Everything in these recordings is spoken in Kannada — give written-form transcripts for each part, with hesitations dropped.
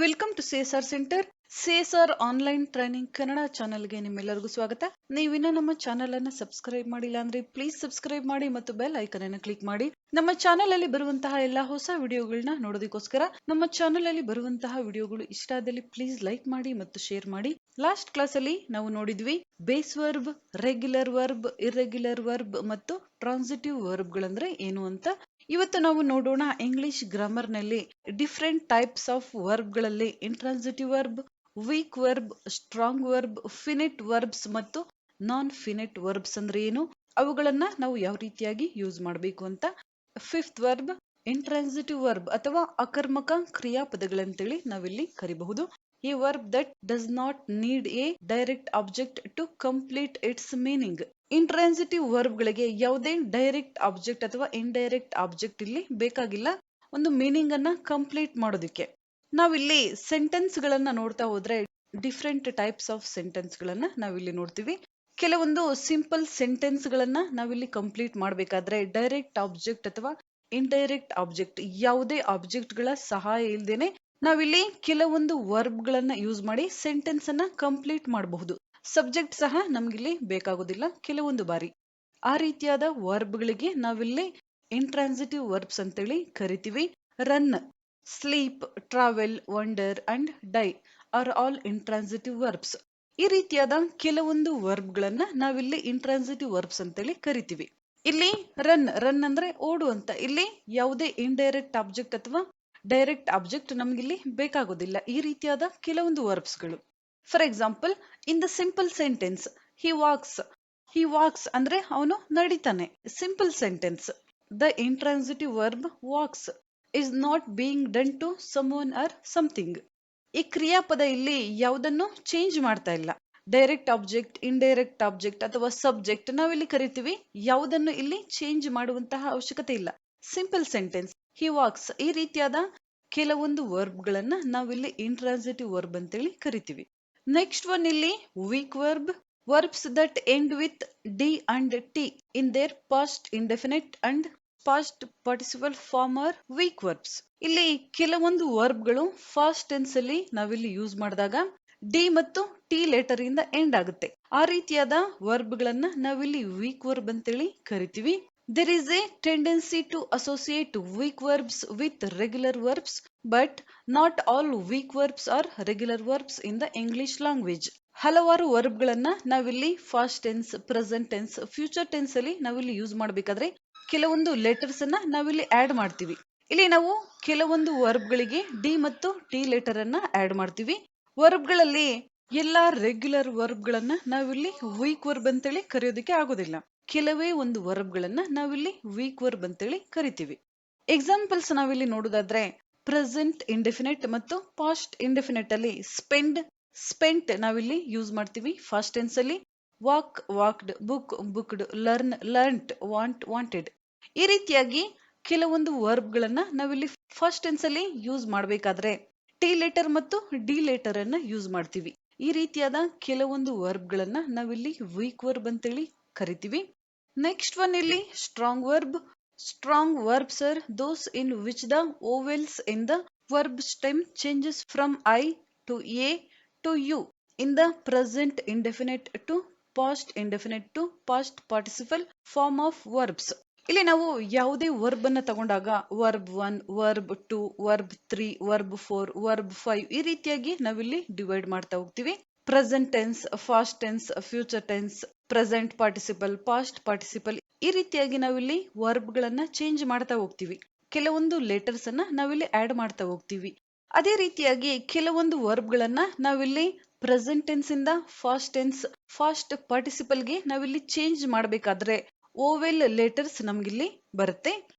Welcome to CSR centre. CSR online training Kannada ಚಾನೆಲ್ಗೆ ನಿಮ್ಮೆಲ್ಲರಿಗೂ ಸ್ವಾಗತ. ನೀವಿನ್ನ ನಮ್ಮ ಚಾನೆಲ್ ಅನ್ನು ಸಬ್ಸ್ಕ್ರೈಬ್ ಮಾಡಿಲ್ಲ ಅಂದ್ರೆ ಪ್ಲೀಸ್ ಸಬ್ಸ್ಕ್ರೈಬ್ ಮಾಡಿ ಮತ್ತು ಬೆಲ್ ಐಕನ್ ಅನ್ನು ಕ್ಲಿಕ್ ಮಾಡಿ. ನಮ್ಮ ಚಾನೆಲ್ ಅಲ್ಲಿ ಬರುವಂತಹ ಎಲ್ಲಾ ಹೊಸ ವಿಡಿಯೋಗಳನ್ನ ನೋಡೋದಕ್ಕೋಸ್ಕರ ನಮ್ಮ ಚಾನೆಲ್ ಅಲ್ಲಿ ಬರುವಂತಹ ವಿಡಿಯೋಗಳು ಇಷ್ಟ ಆದಲ್ಲಿ ಪ್ಲೀಸ್ ಲೈಕ್ ಮಾಡಿ ಮತ್ತು ಶೇರ್ ಮಾಡಿ. ಲಾಸ್ಟ್ ಕ್ಲಾಸ್ ಅಲ್ಲಿ ನಾವು ನೋಡಿದ್ವಿ base verb, regular verb, irregular verb ಮತ್ತು ಟ್ರಾನ್ಸಿಟಿವ್ ವರ್ಬ್ ಗಳಂದ್ರೆ ಏನು ಅಂತ. ಇವತ್ತು ನಾವು ನೋಡೋಣ ಇಂಗ್ಲಿಷ್ ಗ್ರಾಮರ್ ನಲ್ಲಿ ಡಿಫರೆಂಟ್ ಟೈಪ್ಸ್ ಆಫ್ ವರ್ಬ್ ಗಳಲ್ಲಿ intransitive verb, weak verb, strong verb, finite verbs ಮತ್ತು ನಾನ್ ಫಿನಿಟ್ ವರ್ಬ್ಸ್ ಅಂದ್ರೆ ಏನು, ಅವುಗಳನ್ನ ನಾವು ಯಾವ ರೀತಿಯಾಗಿ ಯೂಸ್ ಮಾಡಬೇಕು ಅಂತ. ಫಿಫ್ತ್ ವರ್ಬ್ ಇಂಟ್ರಾನ್ಸಿಟಿವ್ ವರ್ಬ್ ಅಥವಾ ಅಕರ್ಮಕ ಕ್ರಿಯಾಪದಗಳಂತೇಳಿ ನಾವಿಲ್ಲಿ ಕರಿಬಹುದು. A verb that does not need a direct object to complete its meaning. Intransitive verb ಗಳಿಗೆ ಯಾವುದೇ ಡೈರೆಕ್ಟ್ ಆಬ್ಜೆಕ್ಟ್ ಅಥವಾ ಇಂಡೈರೆಕ್ಟ್ ಆಬ್ಜೆಕ್ಟ್ ಇಲ್ಲಿ ಬೇಕಾಗಿಲ್ಲ ಒಂದು ಮೀನಿಂಗ್ ಅನ್ನ ಕಂಪ್ಲೀಟ್ ಮಾಡೋದಕ್ಕೆ. ನಾವಿಲ್ಲಿ ಸೆಂಟೆನ್ಸ್ ಗಳನ್ನ ನೋಡ್ತಾ ಹೋದ್ರೆ ಡಿಫ್ರೆಂಟ್ ಟೈಪ್ಸ್ ಆಫ್ ಸೆಂಟೆನ್ಸ್ ಗಳನ್ನ ನಾವಿಲ್ಲಿ ನೋಡ್ತೀವಿ. ಕೆಲವೊಂದು ಸಿಂಪಲ್ ಸೆಂಟೆನ್ಸ್ ಗಳನ್ನ ನಾವಿಲ್ಲಿ ಕಂಪ್ಲೀಟ್ ಮಾಡಬೇಕಾದ್ರೆ ಡೈರೆಕ್ಟ್ ಆಬ್ಜೆಕ್ಟ್ ಅಥವಾ ಇಂಡೈರೆಕ್ಟ್ ಆಬ್ಜೆಕ್ಟ್ ಯಾವುದೇ ಆಬ್ಜೆಕ್ಟ್ ಗಳ ಸಹಾಯ ಇಲ್ಲದೇನೆ ನಾವಿಲ್ಲಿ ಕೆಲವೊಂದು ವರ್ಬ್ ಗಳನ್ನ ಯೂಸ್ ಮಾಡಿ ಸೆಂಟೆನ್ಸ್ ಅನ್ನ ಕಂಪ್ಲೀಟ್ ಮಾಡಬಹುದು. ಸಬ್ಜೆಕ್ಟ್ ಸಹ ನಮ್ಗಿಲ್ಲಿ ಬೇಕಾಗೋದಿಲ್ಲ ಕೆಲವೊಂದು ಬಾರಿ. ಆ ರೀತಿಯಾದ ವರ್ಬ್ ಗಳಿಗೆ ನಾವಿಲ್ಲಿ ಇಂಟ್ರಾನ್ಸಿಟಿವ್ ವರ್ಬ್ಸ್ ಅಂತೇಳಿ ಕರಿತೀವಿ. Run, sleep, travel, wander and die are all intransitive verbs. ಈ ರೀತಿಯಾದ ಕೆಲವೊಂದು ವರ್ಬ್ ಗಳನ್ನ ನಾವಿಲ್ಲಿ ಇಂಟ್ರಾನ್ಸಿಟಿವ್ ವರ್ಬ್ಸ್ ಅಂತೇಳಿ ಕರಿತೀವಿ. ಇಲ್ಲಿ ರನ್ ಅಂದ್ರೆ ಓಡು ಅಂತ. ಇಲ್ಲಿ ಯಾವುದೇ ಇಂಡೈರೆಕ್ಟ್ ಆಬ್ಜೆಕ್ಟ್ ಅಥವಾ ಡೈರೆಕ್ಟ್ ಆಬ್ಜೆಕ್ಟ್ ನಮ್ಗಿಲ್ಲಿ ಬೇಕಾಗೋದಿಲ್ಲ. ಈ ರೀತಿಯಾದ ಕೆಲವೊಂದು ವರ್ಬ್ಸ್ ಗಳು. For example, in the simple sentence he walks ಅಂದ್ರೆ ಅವನು ನಡೀತಾನೆ. Simple sentence. The intransitive verb walks is not being done to someone or something. ಈ ಕ್ರಿಯಾಪದ ಇಲ್ಲಿ ಯಾವುದನ್ನು ಚೇಂಜ್ ಮಾಡ್ತಾ ಇಲ್ಲ. ಡೈರೆಕ್ಟ್ ಆಬ್ಜೆಕ್ಟ್, ಇಂಡೈರೆಕ್ಟ್ ಆಬ್ಜೆಕ್ಟ್ ಅಥವಾ ಸಬ್ಜೆಕ್ಟ್ ನಾವಿಲ್ಲಿ ಕರಿತೀವಿ. ಯಾವುದನ್ನು ಇಲ್ಲಿ ಚೇಂಜ್ ಮಾಡುವಂತಹ ಅವಶ್ಯಕತೆ ಇಲ್ಲ. Simple sentence he walks. ಈ ರೀತಿಯಾದ ಕೆಲವೊಂದು ವರ್ಬ್ ಗಳನ್ನ ನಾವಿಲ್ಲಿ ಇಂಟ್ರಾನ್ಸಿಟಿವ್ ವರ್ಬ್ ಅಂತೇಳಿ ಕರಿತೀವಿ. ನೆಕ್ಸ್ಟ್ ಒನ್ ಇಲ್ಲಿ weak verb. Verbs that end with D and T in their past indefinite and past participle form are weak verbs. ಇಲ್ಲಿ ಕೆಲವೊಂದು ವರ್ಬ್ ಗಳು ಫಾಸ್ಟ್ ಟೆನ್ಸ್ ಅಲ್ಲಿ ನಾವಿಲ್ಲಿ ಯೂಸ್ ಮಾಡಿದಾಗ ಡಿ ಮತ್ತು ಟಿ ಲೆಟರ್ ಇಂದ ಎಂಡ್ ಆಗುತ್ತೆ. ಆ ರೀತಿಯಾದ ವರ್ಬ್ ಗಳನ್ನ ನಾವಿಲ್ಲಿ ವೀಕ್ ವರ್ಬ್ ಅಂತೇಳಿ ಕರಿತೀವಿ. There is a tendency to associate weak verbs with regular verbs, but not all weak verbs are regular verbs in the English language. ಹಲವಾರು ವರ್ಬ್ ಗಳನ್ನ ನಾವಿಲ್ಲಿ past tense, present tense, future tense ಅಲ್ಲಿ ನಾವಿಲ್ಲಿ ಯೂಸ್ ಮಾಡಬೇಕಾದ್ರೆ ಕೆಲವೊಂದು ಲೆಟರ್ಸ್ ಅನ್ನ ನಾವಿಲ್ಲಿ ಆಡ್ ಮಾಡ್ತೀವಿ. ಇಲ್ಲಿ ನಾವು ಕೆಲವೊಂದು ವರ್ಬ್ ಗಳಿಗೆ ಡಿ ಮತ್ತು ಟಿ ಲೆಟರ್ ಅನ್ನ ಆಡ್ ಮಾಡ್ತೀವಿ. ವರ್ಬ್ ಗಳಲ್ಲಿ ಎಲ್ಲಾ ರೆಗ್ಯುಲರ್ ವರ್ಬ್ ಗಳನ್ನ ನಾವಿಲ್ಲಿ ವೀಕ್ ವರ್ಬ್ ಅಂತೇಳಿ ಕರೆಯೋದಕ್ಕೆ ಆಗೋದಿಲ್ಲ. ಕೆಲವೇ ಒಂದು ವರ್ಬ್ ಗಳನ್ನ ನಾವಿಲ್ಲಿ ವೀಕ್ ವರ್ಬ್ ಅಂತೇಳಿ ಕರಿತೀವಿ. ಎಕ್ಸಾಂಪಲ್ಸ್ ನಾವಿಲ್ಲಿ ನೋಡೋದಾದ್ರೆ ಪ್ರೆಸೆಂಟ್ ಇಂಡೆಫಿನೆಟ್ ಮತ್ತು ಪಾಸ್ಟ್ ಇಂಡೆಫಿನೆಟ್ ಅಲ್ಲಿ ಸ್ಪೆಂಟ್ ನಾವಿಲ್ಲಿ ಯೂಸ್ ಮಾಡ್ತೀವಿ ಫಾಸ್ಟ್ ಟೆನ್ಸ್ ಅಲ್ಲಿ. Walked, booked, learnt, wanted. ಈ ರೀತಿಯಾಗಿ ಕೆಲವೊಂದು ವರ್ಬ್ ಗಳನ್ನ ನಾವಿಲ್ಲಿ ಫಾಸ್ಟ್ ಟೆನ್ಸ್ ಅಲ್ಲಿ ಯೂಸ್ ಮಾಡಬೇಕಾದ್ರೆ ಟಿ ಲೆಟರ್ ಮತ್ತು ಡಿ ಲೆಟರ್ ಅನ್ನ ಯೂಸ್ ಮಾಡ್ತೀವಿ. ಈ ರೀತಿಯಾದ ಕೆಲವೊಂದು ವರ್ಬ್ ಗಳನ್ನ ನಾವಿಲ್ಲಿ ವೀಕ್ ವರ್ಬ್ ಅಂತೇಳಿ ಕರಿತೀವಿ. ನೆಕ್ಸ್ಟ್ ಒನ್ ಇಲ್ಲಿ strong verb. Strong verbs are those in which the vowels in the verb stem changes from I to A to U in the present indefinite to past indefinite to past participle form of verbs. ಇಲ್ಲಿ ನಾವು ಯಾವುದೇ ವರ್ಬ್ ಅನ್ನ ತಗೊಂಡಾಗ verb 1, verb 2, verb 3, verb 4, verb 5 ಈ ರೀತಿಯಾಗಿ ನಾವಿಲ್ಲಿ ಡಿವೈಡ್ ಮಾಡ್ತಾ ಹೋಗ್ತೀವಿ. Present tense, past tense, future tense, present participle, past participle ಈ ರೀತಿಯಾಗಿ ನಾವಿಲ್ಲಿ ವರ್ಬ್ ಗಳನ್ನ ಚೇಂಜ್ ಮಾಡ್ತಾ ಹೋಗ್ತೀವಿ. ಕೆಲವೊಂದು ಲೆಟರ್ಸ್ ಅನ್ನ ನಾವಿಲ್ಲಿ ಆಡ್ ಮಾಡ್ತಾ ಹೋಗ್ತೀವಿ. ಅದೇ ರೀತಿಯಾಗಿ ಕೆಲವೊಂದು ವರ್ಬ್ ಗಳನ್ನ ನಾವಿಲ್ಲಿ ಪ್ರೆಸೆಂಟ್ ಟೆನ್ಸ್ ಇಂದ ಫಾಸ್ಟ್ ಟೆನ್ಸ್, ಫಾಸ್ಟ್ ಪಾರ್ಟಿಸಿಪಲ್ ಗೆ ನಾವಿಲ್ಲಿ ಚೇಂಜ್ ಮಾಡಬೇಕಾದ್ರೆ ಓವೆಲ್ ಲೆಟರ್ಸ್ ನಮ್ಗಿಲ್ಲಿ ಬರುತ್ತೆ.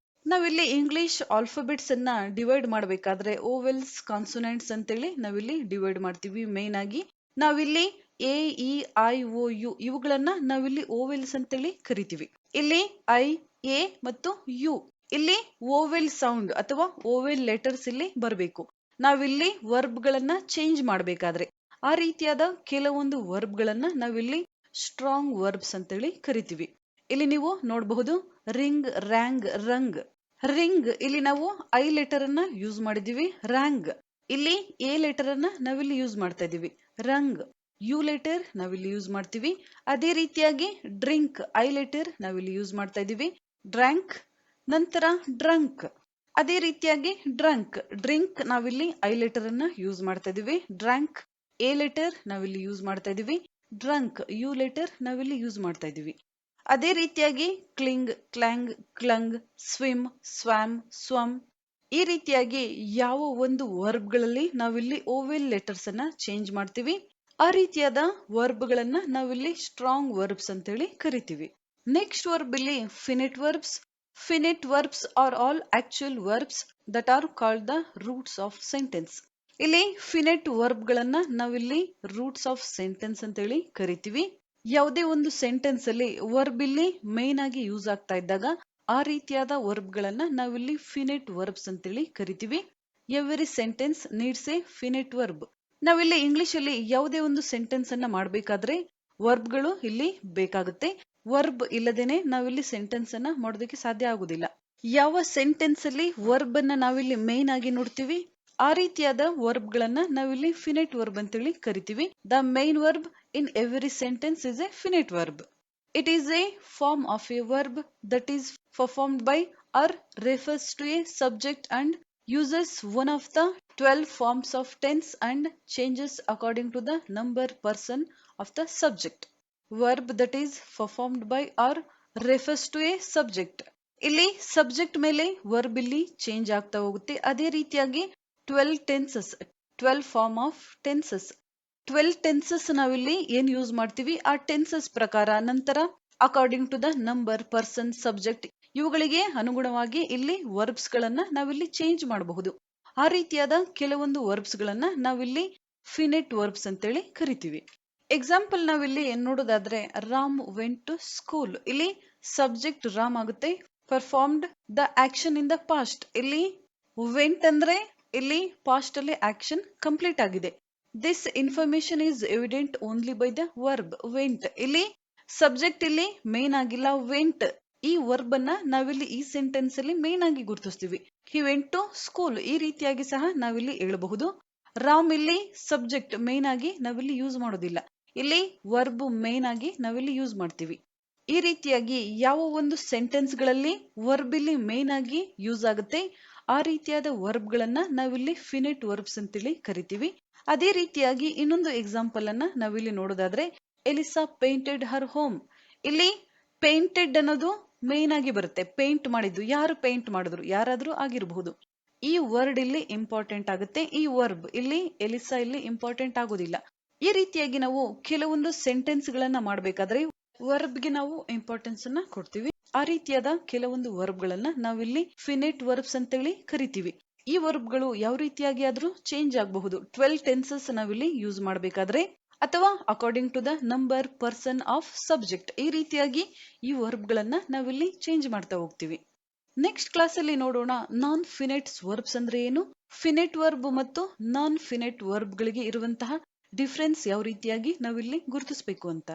ನಾವಿಲ್ಲಿ ಇಂಗ್ಲಿಷ್ ಆಲ್ಫಾಬೆಟ್ಸ್ ಅನ್ನ ಡಿವೈಡ್ ಮಾಡಬೇಕಾದ್ರೆ ಓವೆಲ್ಸ್, ಕಾನ್ಸೋನೆಂಟ್ಸ್ ಅಂತೇಳಿ ನಾವಿಲ್ಲಿ ಡಿವೈಡ್ ಮಾಡ್ತೀವಿ. ಮೇನ್ ಆಗಿ ನಾವಿಲ್ಲಿ A, E, I, O, U ಇವುಗಳನ್ನ ನಾವಿಲ್ಲಿ ಓವೆಲ್ಸ್ ಅಂತೇಳಿ ಕರಿತೀವಿ. ಇಲ್ಲಿ ಐ, ಎ ಮತ್ತು ಯು ಇಲ್ಲಿ ಓವೆಲ್ ಸೌಂಡ್ ಅಥವಾ ಓವೆಲ್ ಲೆಟರ್ಸ್ ಇಲ್ಲಿ ಬರಬೇಕು ನಾವಿಲ್ಲಿ ವರ್ಬ್ ಗಳನ್ನ ಚೇಂಜ್ ಮಾಡಬೇಕಾದ್ರೆ. ಆ ರೀತಿಯಾದ ಕೆಲವೊಂದು ವರ್ಬ್ ಗಳನ್ನ ನಾವಿಲ್ಲಿ ಸ್ಟ್ರಾಂಗ್ ವರ್ಬ್ಸ್ ಅಂತೇಳಿ ಕರಿತೀವಿ. ಇಲ್ಲಿ ನೀವು ನೋಡಬಹುದು ರಿಂಗ್, ರ್ಯಾಂಗ್, ರಂಗ್. ರಿಂಗ್ ಇಲ್ಲಿ ನಾವು ಐ ಲೆಟರ್ ಅನ್ನ ಯೂಸ್ ಮಾಡಿದೀವಿ. ರ್ಯಾಂಗ್ ಇಲ್ಲಿ ಎ ಲೆಟರ್ ಅನ್ನ ನಾವಿಲ್ಲಿ ಯೂಸ್ ಮಾಡ್ತಾ ಇದೀವಿ. ರಂಗ್ ಯು ಲೆಟರ್ ನಾವಿಲ್ಲಿ ಯೂಸ್ ಮಾಡ್ತೀವಿ. ಅದೇ ರೀತಿಯಾಗಿ ಡ್ರಿಂಕ್ ಐ ಲೆಟರ್ ನಾವಿಲ್ಲಿ ಯೂಸ್ ಮಾಡ್ತಾ ಇದೀವಿ. ಡ್ರ್ಯಾಂಕ್, ನಂತರ ಡ್ರಂಕ್. ಅದೇ ರೀತಿಯಾಗಿ ಡ್ರಿಂಕ್ ನಾವಿಲ್ಲಿ ಐ ಲೆಟರ್ ಅನ್ನ ಯೂಸ್ ಮಾಡ್ತಾ ಇದೀವಿ. ಡ್ರ್ಯಾಂಕ್ ಎ ಲೆಟರ್ ನಾವಿಲ್ಲಿ ಯೂಸ್ ಮಾಡ್ತಾ ಇದೀವಿ. ಡ್ರಂಕ್ ಯು ಲೆಟರ್ ನಾವಿಲ್ಲಿ ಯೂಸ್ ಮಾಡ್ತಾ ಇದೀವಿ. ಅದೇ ರೀತಿಯಾಗಿ ಕ್ಲಿಂಗ್, ಕ್ಲ್ಯಾಂಗ್, ಕ್ಲಂಗ್, ಸ್ವಿಮ್, ಸ್ವಾಮ್, ಸ್ವಮ್. ಈ ರೀತಿಯಾಗಿ ಯಾವ ಒಂದು ವರ್ಬ್ಗಳಲ್ಲಿ ನಾವಿಲ್ಲಿ ಓವೆಲ್ ಲೆಟರ್ಸ್ ಅನ್ನ ಚೇಂಜ್ ಮಾಡ್ತೀವಿ, ಆ ರೀತಿಯಾದ ವರ್ಬ್ಗಳನ್ನ ನಾವಿಲ್ಲಿ ಸ್ಟ್ರಾಂಗ್ ವರ್ಬ್ಸ್ ಅಂತೇಳಿ ಕರಿತೀವಿ. ನೆಕ್ಸ್ಟ್ ವರ್ಬ್ ಇಲ್ಲಿ finite verbs. Finite verbs are all actual verbs that are called the roots of sentence. ಇಲ್ಲಿ ಫಿನಿಟ್ ವರ್ಬ್ಗಳನ್ನ ನಾವಿಲ್ಲಿ ರೂಟ್ಸ್ ಆಫ್ ಸೆಂಟೆನ್ಸ್ ಅಂತೇಳಿ ಕರಿತೀವಿ. ಯಾವುದೇ ಒಂದು ಸೆಂಟೆನ್ಸ್ ಅಲ್ಲಿ ವರ್ಬ್ ಇಲ್ಲಿ ಮೇನ್ ಆಗಿ ಯೂಸ್ ಆಗ್ತಾ ಇದ್ದಾಗ ಆ ರೀತಿಯಾದ ವರ್ಬ್ಗಳನ್ನ ನಾವಿಲ್ಲಿ ಫಿನಿಟ್ ವರ್ಬ್ಸ್ ಅಂತೇಳಿ ಕರಿತೀವಿ. Every sentence needs a finite verb. ನಾವಿಲ್ಲಿ ಇಂಗ್ಲಿಷ್ ಅಲ್ಲಿ ಯಾವುದೇ ಒಂದು ಸೆಂಟೆನ್ಸ್ ಅನ್ನ ಮಾಡಬೇಕಾದ್ರೆ ವರ್ಬ್ಗಳು ಇಲ್ಲಿ ಬೇಕಾಗುತ್ತೆ. ವರ್ಬ್ ಇಲ್ಲದೇನೆ ನಾವಿಲ್ಲಿ ಸೆಂಟೆನ್ಸ್ ಅನ್ನ ಮಾಡೋದಕ್ಕೆ ಸಾಧ್ಯ ಆಗುದಿಲ್ಲ. ಯಾವ ಸೆಂಟೆನ್ಸ್ ಅಲ್ಲಿ ವರ್ಬ್ ಅನ್ನ ನಾವಿಲ್ಲಿ ಮೇನ್ ಆಗಿ ನೋಡ್ತೀವಿ ಆ ರೀತಿಯಾದ ವರ್ಬ್ ಗಳನ್ನ ನಾವಿಲ್ಲಿ ಫಿನಿಟ್ ವರ್ಬ್ ಅಂತೇಳಿ ಕರಿತೀವಿ. The main verb in every sentence is a finite verb. It is a form of a verb that is performed by or refers to a subject and uses one of the 12 forms of tense and changes according to the number person of the subject. Verb that is performed by or refers to a subject. ಇಲ್ಲಿ ಸಬ್ಜೆಕ್ಟ್ ಮೇಲೆ ವರ್ಬ್ ಇಲ್ಲಿ ಚೇಂಜ್ ಆಗ್ತಾ ಹೋಗುತ್ತೆ. ಅದೇ ರೀತಿಯಾಗಿ 12 tenses, 12 form of tenses. 12 tenses ನಾವಿಲ್ಲಿ ಏನ್ ಯೂಸ್ ಮಾಡ್ತೀವಿ ಆ ಟೆನ್ಸಸ್ ಪ್ರಕಾರ ನಂತರ according to the number, person, subject ಇವುಗಳಿಗೆ ಅನುಗುಣವಾಗಿ ಇಲ್ಲಿ ವರ್ಬ್ಸ್ ಗಳನ್ನ ನಾವಿಲ್ಲಿ ಚೇಂಜ್ ಮಾಡಬಹುದು. ಆ ರೀತಿಯಾದ ಕೆಲವೊಂದು ವರ್ಬ್ಸ್ ಗಳನ್ನ ನಾವಿಲ್ಲಿ ಫಿನಿಟ್ ವರ್ಬ್ಸ್ ಅಂತೇಳಿ ಕರಿತೀವಿ. ಎಕ್ಸಾಂಪಲ್ ನಾವಿಲ್ಲಿ ನೋಡೋದಾದ್ರೆ ರಾಮ್ ವೆಂಟ್ ಟು ಸ್ಕೂಲ್. ಇಲ್ಲಿ ಸಬ್ಜೆಕ್ಟ್ ರಾಮ್ ಆಗುತ್ತೆ. Performed the action in the past. ಇಲ್ಲಿ ವೆಂಟ್ ಅಂದ್ರೆ ಇಲ್ಲಿ ಪಾಸ್ಟ್ ಅಲ್ಲಿ ಆಕ್ಷನ್ ಕಂಪ್ಲೀಟ್ ಆಗಿದೆ. This information is evident only by the verb went. ಇಲ್ಲಿ ಸಬ್ಜೆಕ್ಟ್ ಇಲ್ಲಿ ಮೇನ್ ಆಗಿಲ್ಲ, ವೆಂಟ್ ಈ ವರ್ಬ್ ಅನ್ನ ನಾವಿಲ್ಲಿ ಈ ಸೆಂಟೆನ್ಸ್ ಅಲ್ಲಿ ಮೇನ್ ಆಗಿ ಗುರುತಿಸ್ತೀವಿ. ಹಿ ವೆಂಟ್ ಟು ಸ್ಕೂಲ್ ಈ ರೀತಿಯಾಗಿ ಸಹ ನಾವಿಲ್ಲಿ ಹೇಳಬಹುದು. ರಾಮ್ ಇಲ್ಲಿ ಸಬ್ಜೆಕ್ಟ್ ಮೇನ್ ಆಗಿ ನಾವಿಲ್ಲಿ ಯೂಸ್ ಮಾಡೋದಿಲ್ಲ, ಇಲ್ಲಿ ವರ್ಬ್ ಮೇನ್ ಆಗಿ ನಾವಿಲ್ಲಿ ಯೂಸ್ ಮಾಡ್ತೀವಿ. ಈ ರೀತಿಯಾಗಿ ಯಾವ ಒಂದು ಸೆಂಟೆನ್ಸ್ ಗಳಲ್ಲಿ ವರ್ಬ್ ಇಲ್ಲಿ ಮೇನ್ ಆಗಿ ಯೂಸ್ ಆಗುತ್ತೆ ಆ ರೀತಿಯಾದ ವರ್ಬ್ ಗಳನ್ನ ನಾವಿಲ್ಲಿ ಫಿನಿಟ್ ವರ್ಬ್ಸ್ ಅಂತೇಳಿ ಕರಿತೀವಿ. ಅದೇ ರೀತಿಯಾಗಿ ಇನ್ನೊಂದು ಎಕ್ಸಾಂಪಲ್ ಅನ್ನ ನಾವಿಲ್ಲಿ ನೋಡೋದಾದ್ರೆ ಎಲಿಸಾ ಪೇಂಟೆಡ್ ಹರ್ ಹೋಮ್. ಇಲ್ಲಿ ಪೇಂಟೆಡ್ ಅನ್ನೋದು ಮೇನ್ ಆಗಿ ಬರುತ್ತೆ. ಪೇಂಟ್ ಮಾಡಿದ್ದು, ಯಾರು ಪೇಂಟ್ ಮಾಡಿದ್ರು, ಯಾರಾದ್ರೂ ಆಗಿರಬಹುದು. ಈ ವರ್ಡ್ ಇಲ್ಲಿ ಇಂಪಾರ್ಟೆಂಟ್ ಆಗುತ್ತೆ. ಈ ವರ್ಬ್ ಇಲ್ಲಿ ಎಲಿಸಾ ಇಲ್ಲಿ ಇಂಪಾರ್ಟೆಂಟ್ ಆಗೋದಿಲ್ಲ. ಈ ರೀತಿಯಾಗಿ ನಾವು ಕೆಲವೊಂದು ಸೆಂಟೆನ್ಸ್ ಗಳನ್ನ ಮಾಡಬೇಕಾದ್ರೆ ವರ್ಬ್ ಗೆ ನಾವು ಇಂಪಾರ್ಟೆನ್ಸ್ ಅನ್ನ ಕೊಡ್ತೀವಿ. ಆ ರೀತಿಯಾದ ಕೆಲವೊಂದು ವರ್ಬ್ ಗಳನ್ನ ನಾವಿಲ್ಲಿ ಫಿನಿಟ್ ವರ್ಬ್ಸ್ ಅಂತೇಳಿ ಕರಿತೀವಿ. ಈ ವರ್ಬ್ಗಳು ಯಾವ ರೀತಿಯಾಗಿ ಆದ್ರೂ ಚೇಂಜ್ ಆಗಬಹುದು. 12 ಟೆನ್ಸಸ್ ನಾವಿಲ್ಲಿ ಯೂಸ್ ಮಾಡಬೇಕಾದ್ರೆ ಅಥವಾ according to the number, person of subject ಈ ರೀತಿಯಾಗಿ ಈ ವರ್ಬ್ ಗಳನ್ನ ನಾವಿಲ್ಲಿ ಚೇಂಜ್ ಮಾಡ್ತಾ ಹೋಗ್ತೀವಿ. ನೆಕ್ಸ್ಟ್ ಕ್ಲಾಸ್ ಅಲ್ಲಿ ನೋಡೋಣ ನಾನ್ ಫಿನಿಟ್ಸ್ ವರ್ಬ್ಸ್ ಅಂದ್ರೆ ಏನು, ಫಿನಿಟ್ ವರ್ಬ್ ಮತ್ತು ನಾನ್ ಫಿನಿಟ್ ವರ್ಬ್ ಗಳಿಗೆ ಇರುವಂತಹ ಡಿಫರೆನ್ಸ್ ಯಾವ ರೀತಿಯಾಗಿ ನಾವಿಲ್ಲಿ ಗುರುತಿಸಬೇಕು ಅಂತ.